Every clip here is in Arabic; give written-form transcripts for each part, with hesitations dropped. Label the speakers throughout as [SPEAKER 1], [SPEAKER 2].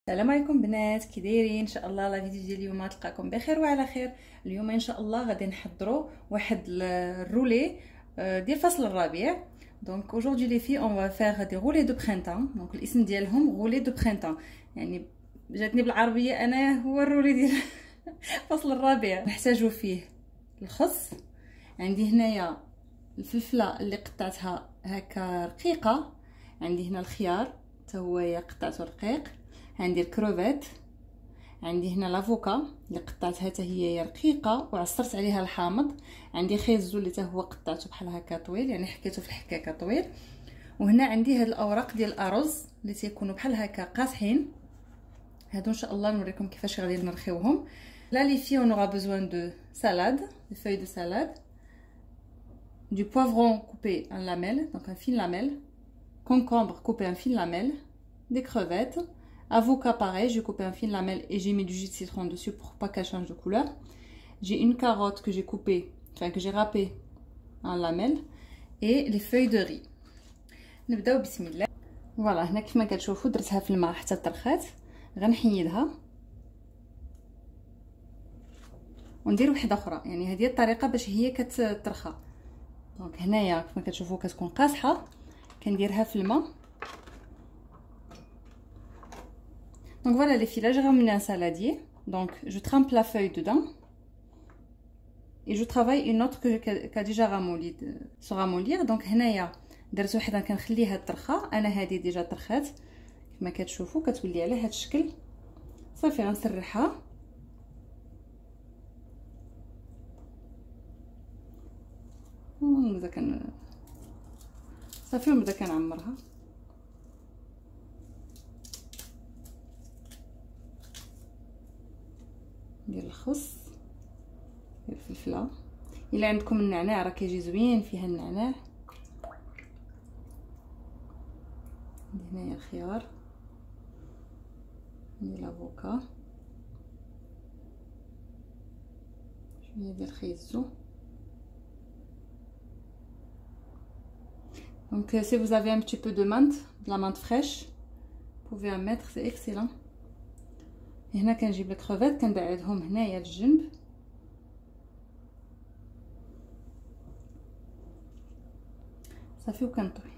[SPEAKER 1] السلام عليكم بنات، كي دايرين؟ ان شاء الله لا فيديو ديال اليوم تلقاكم بخير وعلى خير. اليوم ان شاء الله غادي نحضروا واحد الرولي ديال فصل الربيع. دونك aujourd'hui les filles on va faire des roulés de printemps. دونك الاسم ديالهم roulés de printemps، يعني جاتني بالعربيه انا هو الرولي ديال فصل الربيع. نحتاجو فيه الخس، عندي هنايا الفلفله اللي قطعتها هكا رقيقه، عندي هنا الخيار حتى هو قطعته رقيق، عندي الكروفيت، عندي هنا لافوكا اللي قطعتها حتى هي رقيقه وعصرت عليها الحامض، عندي خيزو اللي حتى هو قطعته بحال هكا طويل، يعني حكيته في الحكاكه طويل، وهنا عندي هاد الاوراق ديال الارز اللي تيكونوا بحال هكا قاصحين. هادو ان شاء الله نوريكم كيفاش غادي نرخيوهم. لا لي في اون اورا بوزوان دو سالاد، دي فeuilles دو سالاد، du poivron coupé en lamelles, donc un fine lamelle, concombre coupé en fine lamelle, des crevettes, avocat pareil, j'ai coupé en fine lamelle et j'ai mis du jus de citron dessus pour pas qu'elle change de couleur. J'ai une carotte que j'ai coupée, enfin que j'ai râpée en lamelles, et les feuilles de riz. نبداو بسم الله. فوالا هنا كيف ما كتشوفوا درتها في الماء حتى طرخات، غنحيدها وندير وحده اخرى، يعني هذه الطريقه باش هي كترخى. دونك هنايا كيف ما كتشوفوا كتكون قاصحه، كنديرها في الماء. Donc voilà les filles, là j'ai ramené un saladier, donc je trempe la feuille dedans et je travaille une autre qui a déjà ramolli se ramollir. Donc هنايا درت وحده كنخليها ترخى، انا هذه ديجا طرخات كما كتشوفوا كتولي على هذا الشكل. صافي غنسرحها ونبدا صافي ونبدا كنعمرها. ندير الخس، ندير الفلفله، الا عندكم النعناع راه كيجي زوين فيها النعناع. هنايا الخيار، ندير لافوكا، شويه ديال الخيزو. Donc si vous avez un petit peu de menthe, de la menthe fraîche, vous pouvez en mettre, c'est excellent. هنا كنجيب الكروفيت كنبعدهم هنايا للجنب، صافي وكنطوي.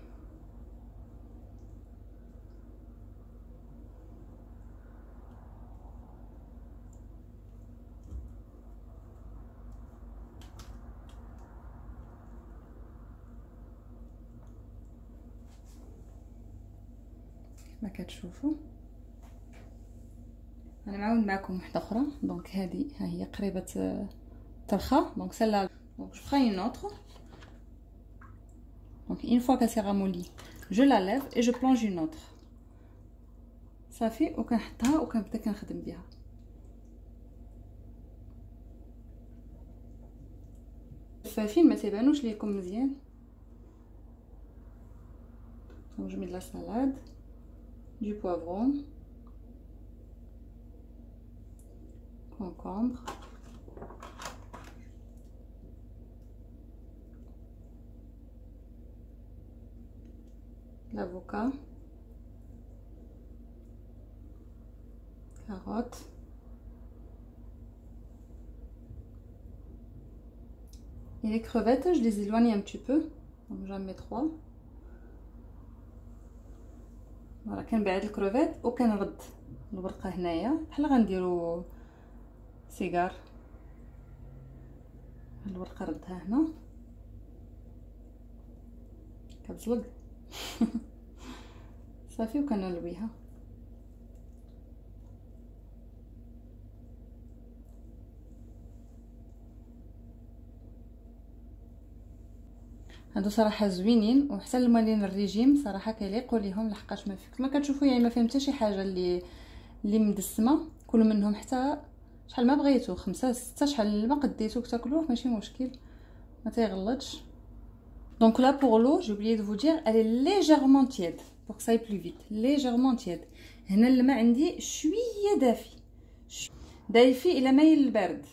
[SPEAKER 1] كما كتشوفوا انا نعاود معكم وحده اخرى. دونك هذه ها هي قريبه ترخى، دونك celle-là donc je ferai une autre. Donc une fois qu'elle s'est ramollie, je la lève et je plonge une autre. صافي وكنحطها وكنبدا كنخدم بها. الفافين ما تيبانوش ليكم مزيان. Donc je mets de la salade, du poivron, concombre, l'avocat, carotte, et les crevettes je les éloigne un petit peu, donc j'en mets 3. فوالا كنبعد الكروفيت وكنرد الورقه هنايا بحال غنديروا سيجار. الورقه ردها هنا كتزلق صافي وكنلويها. هادو صراحه زوينين وحتى المالين الريجيم صراحه كيليقوا ليهم، لحقاش ما كما كتشوفوا يعني ما فيهم حتى شي حاجه اللي مدسمه. كلوا منهم حتى شحال ما بغيتو، 5 6 شحال ما قديتو تاكلوه ماشي مشكل، ما تيغلطش. Donc là pour l'eau, j'ai oublié de vous dire, elle est légèrement tiède pour que ça aille plus vite, légèrement tiède. هنا الماء عندي شويه دافي، دايفي الى مايل البرد.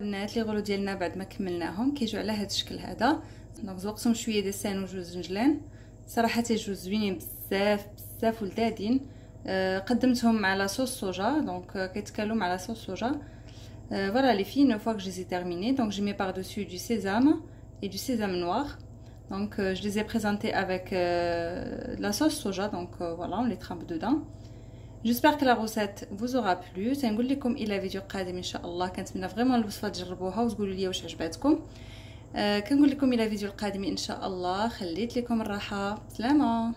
[SPEAKER 1] البنات لي غلو ديالنا بعد ما كملناهم كيجيو على هذا الشكل هذا. دونك زوقتهم شويه ديال السان وجوز نجلان، صراحه تيجيو زوينين بزاف بزاف ولذاذين. قدمتهم مع لا صوص صوجا، دونك كيتكالوا مع لا صوص صوجا. Voilà les filles, une fois que je les ai terminés, donc je mets par-dessus du sésame et du sésame noir. Donc je les ai présentés avec la sauce soja, donc voilà, on les trempe dedans. J'espère que la recette vous aura plu. تنقول لكم الى فيديو قادم ان شاء الله. كنتمنى فريمون الوصفه تجربوها وتقولوا لي واش عجباتكم. كنقول لكم الى فيديو القادم ان شاء الله. خليت لكم الراحه، سلامه.